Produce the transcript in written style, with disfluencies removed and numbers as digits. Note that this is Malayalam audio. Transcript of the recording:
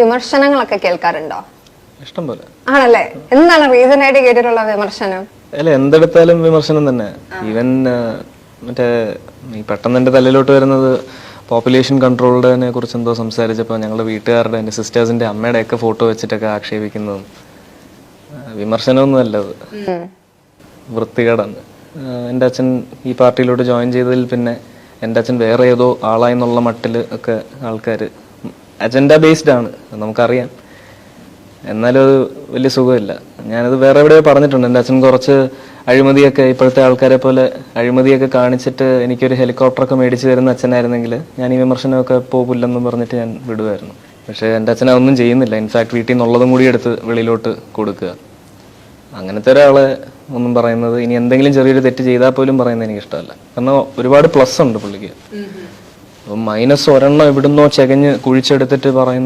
വിമർശനങ്ങളൊക്കെ കേൾക്കാറുണ്ടോ? ഇഷ്ടം പോലെ. ആണല്ലേ? എന്താണ് റീസൺ ആയിട്ട് കേട്ടിട്ടുള്ള വിമർശനം? അല്ല, എന്തെടുത്താലും വിമർശനം തന്നെ. ഈവൻ മറ്റേ ഈ പെട്ടെന്ന് എൻ്റെ തലയിലോട്ട് വരുന്നത് പോപ്പുലേഷൻ കൺട്രോളിനെ കുറിച്ച് എന്തോ സംസാരിച്ചപ്പോൾ ഞങ്ങളുടെ വീട്ടുകാരുടെ, എൻ്റെ സിസ്റ്റേഴ്സിന്റെ അമ്മയുടെ ഒക്കെ ഫോട്ടോ വെച്ചിട്ടൊക്കെ ആക്ഷേപിക്കുന്നതും വിമർശനമൊന്നും അല്ല, അത് വൃത്തികേടാണ്. എൻ്റെ അച്ഛൻ ഈ പാർട്ടിയിലോട്ട് ജോയിൻ ചെയ്തതിൽ പിന്നെ എൻ്റെ അച്ഛൻ വേറെ ഏതോ ആളായെന്നുള്ള മട്ടിൽ ഒക്കെ ആൾക്കാർ അജണ്ട ബേസ്ഡ് ആണ്, നമുക്കറിയാം. എന്നാലും അത് വലിയ സുഖമില്ല. ഞാനത് വേറെ എവിടെയോ പറഞ്ഞിട്ടുണ്ട്. എൻ്റെ അച്ഛൻ കുറച്ച് അഴിമതിയൊക്കെ, ഇപ്പോഴത്തെ ആൾക്കാരെ പോലെ അഴിമതിയൊക്കെ കാണിച്ചിട്ട് എനിക്കൊരു ഹെലികോപ്റ്ററൊക്കെ മേടിച്ച് തരുന്ന അച്ഛനായിരുന്നെങ്കിൽ ഞാൻ ഈ വിമർശനമൊക്കെ പോകില്ലെന്നും പറഞ്ഞിട്ട് ഞാൻ വിടുമായിരുന്നു. പക്ഷേ എൻ്റെ അച്ഛൻ അതൊന്നും ചെയ്യുന്നില്ല. ഇൻഫാക്ട് വീട്ടിൽ നിന്നുള്ളതും കൂടി എടുത്ത് വെളിയിലോട്ട് കൊടുക്കുക. അങ്ങനത്തെ ഒരാളെ ഒന്നും പറയുന്നത്, ഇനി എന്തെങ്കിലും ചെറിയൊരു തെറ്റ് ചെയ്താൽ പോലും പറയുന്നത് എനിക്ക് ഇഷ്ടമല്ല. കാരണം ഒരുപാട് പ്ലസ് ഉണ്ട് പുള്ളിക്ക്. അപ്പം -1 എവിടുന്നോ ചെകഞ്ഞ് കുഴിച്ചെടുത്തിട്ട് പറയുന്നത്